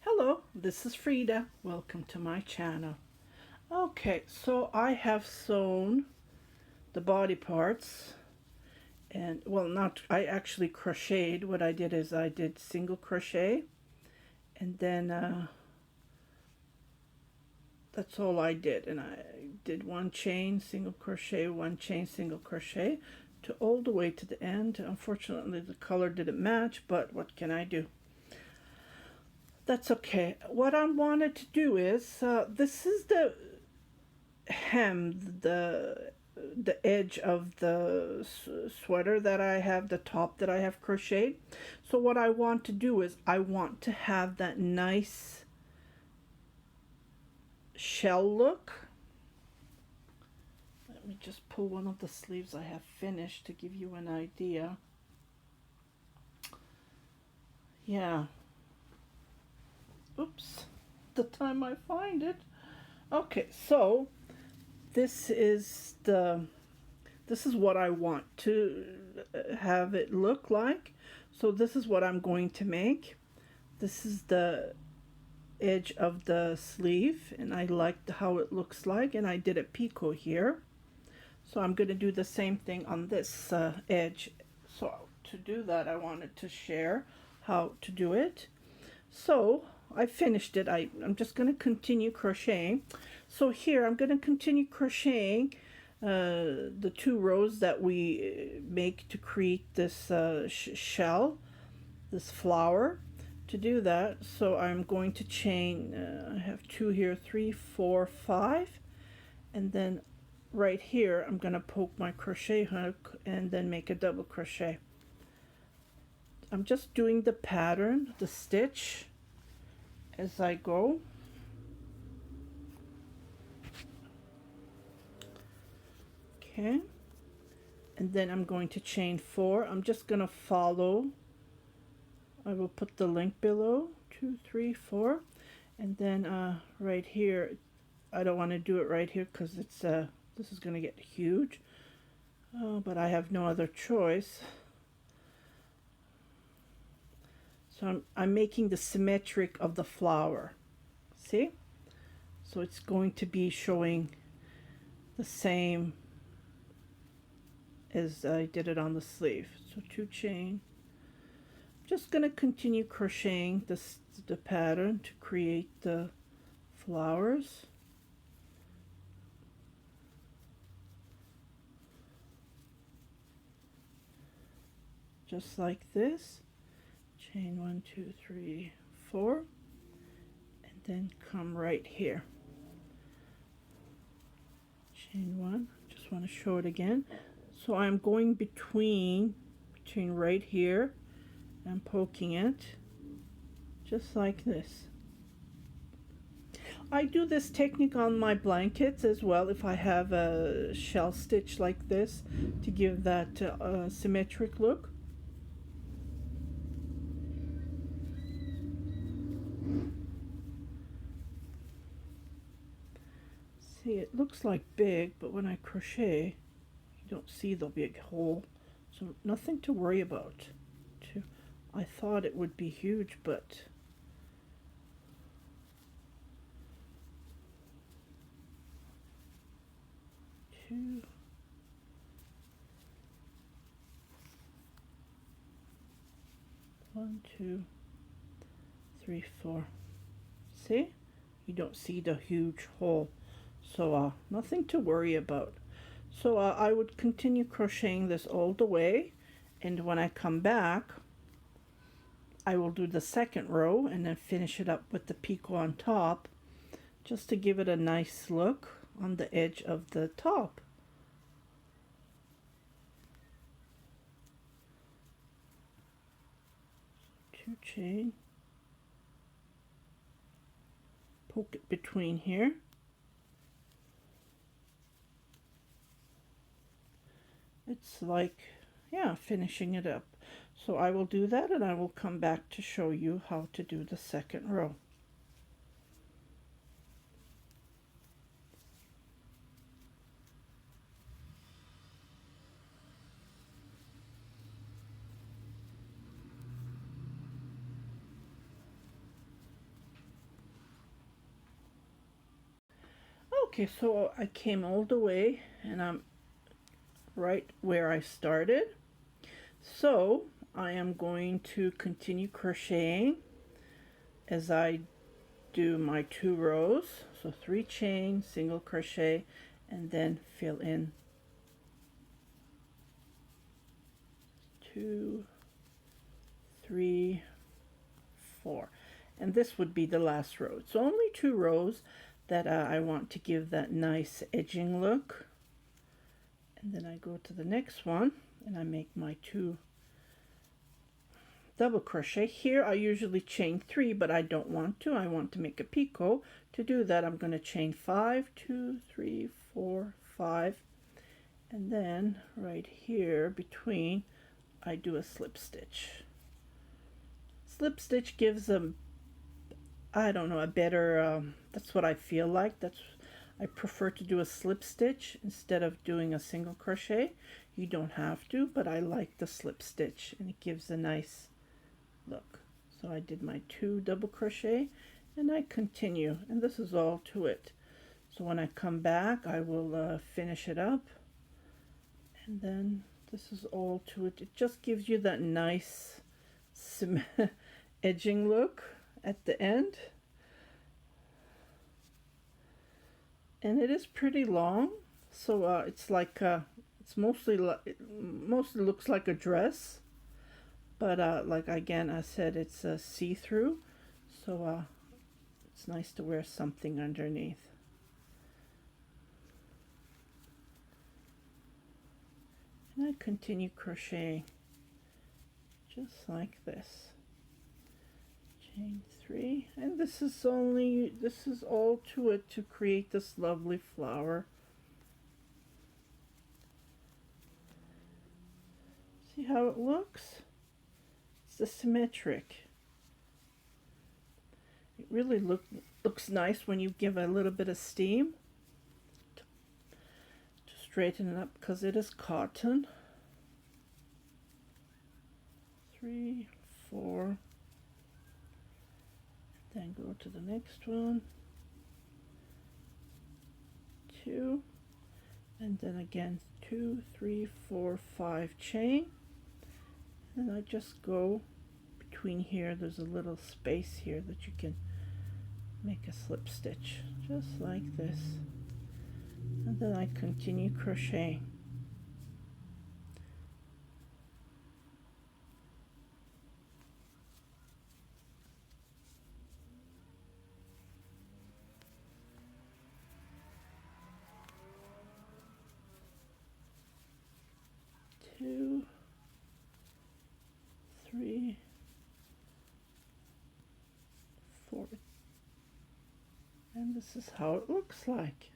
Hello, this is Frida. Welcome to my channel. Okay, so I have sewn the body parts and well, not I actually crocheted. What I did is I did single crochet and then that's all I did, and I did one chain single crochet, one chain single crochet to all the way to the end. Unfortunately the color didn't match, but what can I do? That's okay. What I wanted to do is this is the hem, the edge of the sweater that I have, the top that I have crocheted. So what I want to do is I want to have that nice shell look. Let me just pull one of the sleeves I have finished to give you an idea. Yeah. Oops. The time I find it. Okay, so this is what I want to have it look like. So this is what I'm going to make. This is the edge of the sleeve, and I liked how it looks like, and I did a picot here. So I'm going to do the same thing on this edge. So to do that, I wanted to share how to do it. So I finished it. I'm just going to continue crocheting. So here I'm going to continue crocheting the 2 rows that we make to create this shell, this flower. To do that, so I'm going to chain, I have 2 here, 3, 4, 5, and then right here I'm going to poke my crochet hook and then make a double crochet. I'm just doing the pattern, the stitch, as I go. Okay, and then I'm going to chain 4. I'm just going to follow. I will put the link below, 2, 3, 4, and then right here, I don't want to do it right here because it's this is going to get huge, but I have no other choice. So I'm making the symmetric of the flower, see? So it's going to be showing the same as I did it on the sleeve. So 2 chain. Just going to continue crocheting the pattern to create the flowers. Just like this. Chain 1, 2, 3, 4, and then come right here. Chain 1. Just want to show it again. So I'm going between right here. I'm poking it just like this. I do this technique on my blankets as well if I have a shell stitch like this to give that symmetric look. See, it looks like big, but when I crochet you don't see the big hole, so nothing to worry about. I thought it would be huge, but two, 1, 2, 3, 4. See? You don't see the huge hole, so nothing to worry about. So I would continue crocheting this all the way, and when I come back I will do the second row and then finish it up with the picot on top, just to give it a nice look on the edge of the top. Two chain, poke it between here. It's like, yeah, finishing it up. So I will do that and I will come back to show you how to do the second row. Okay, so I came all the way and I'm right where I started. So I am going to continue crocheting as I do my 2 rows. So 3 chain, single crochet, and then fill in 2, 3, 4. And this would be the last row. It's only 2 rows that I want to give that nice edging look. And then I go to the next one and I make my 2 double crochet. Here I usually chain 3, but I don't want to. I want to make a picot. To do that, I'm going to chain 5, 2, 3, 4, 5, and then right here between I do a slip stitch. Slip stitch gives them, I don't know, a better, that's what I feel like. I prefer to do a slip stitch instead of doing a single crochet. You don't have to, but I like the slip stitch and it gives a nice look. So I did my 2 double crochet and I continue, and this is all to it. So when I come back I will finish it up, and then this is all to it. It just gives you that nice edging look at the end, and it is pretty long. So it's like it's mostly looks like a dress, but like again I said, it's see-through, so it's nice to wear something underneath. And I continue crocheting just like this. Chain 3, and this is all to it to create this lovely flower. See how it looks? It's the symmetric. It really looks nice when you give a little bit of steam to straighten it up, because it is cotton. 3, 4, then go to the next one, 2, and then again 2, 3, 4, 5 chain, and I just go between here. There's a little space here that you can make a slip stitch just like this, and then I continue crocheting. Two, 3, 4, and this is how it looks like.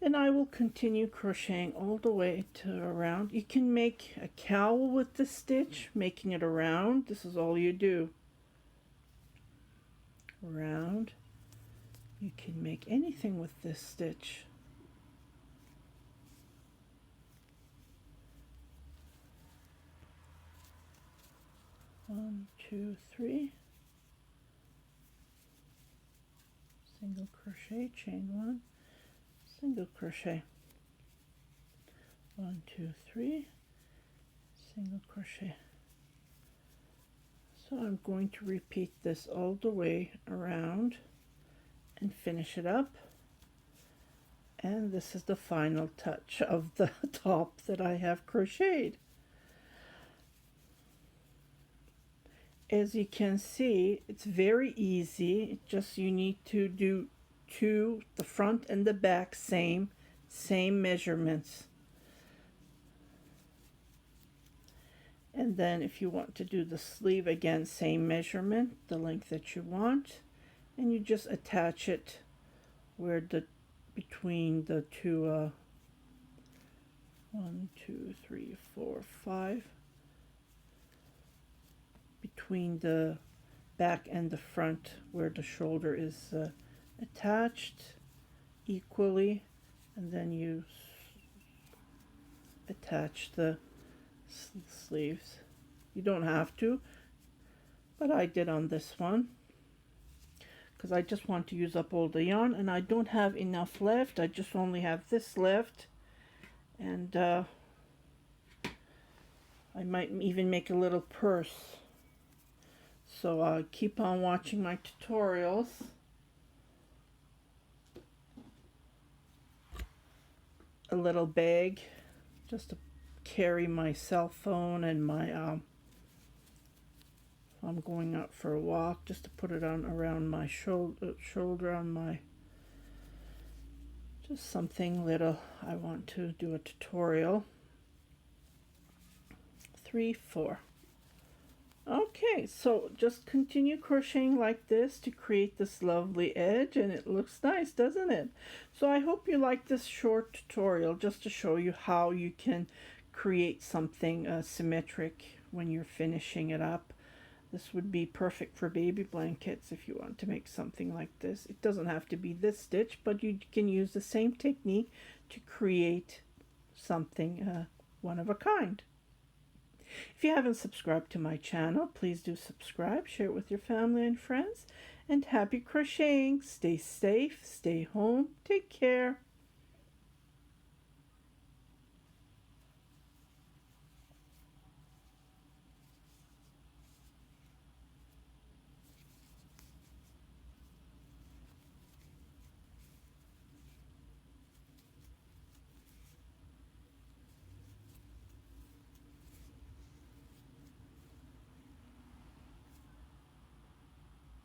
And I will continue crocheting all the way to around. You can make a cowl with the stitch, making it around. This is all you do. Around. You can make anything with this stitch. One, 2, 3. Single crochet, chain 1, single crochet. 1, 2, 3, single crochet. So I'm going to repeat this all the way around and finish it up. And this is the final touch of the top that I have crocheted. As you can see, it's very easy. It just you need to do the front and the back same measurements. And then if you want to do the sleeve, again same measurement, the length that you want, and you just attach it where between the two 1, 2, 3, 4, 5, between the back and the front where the shoulder is attached equally, and then you attach the sleeves. You don't have to, but I did on this one. because I just want to use up all the yarn, and I don't have enough left. I just only have this left, and I might even make a little purse. So keep on watching my tutorials. A little bag just to carry my cell phone and my I'm going out for a walk, just to put it on around my shoulder on my, just something little. I want to do a tutorial. 3, 4. Okay, so just continue crocheting like this to create this lovely edge, and it looks nice, doesn't it? So I hope you like this short tutorial just to show you how you can create something symmetric when you're finishing it up. This would be perfect for baby blankets if you want to make something like this. It doesn't have to be this stitch, but you can use the same technique to create something one of a kind. If you haven't subscribed to my channel, please do subscribe, share it with your family and friends, and happy crocheting. Stay safe, stay home, take care.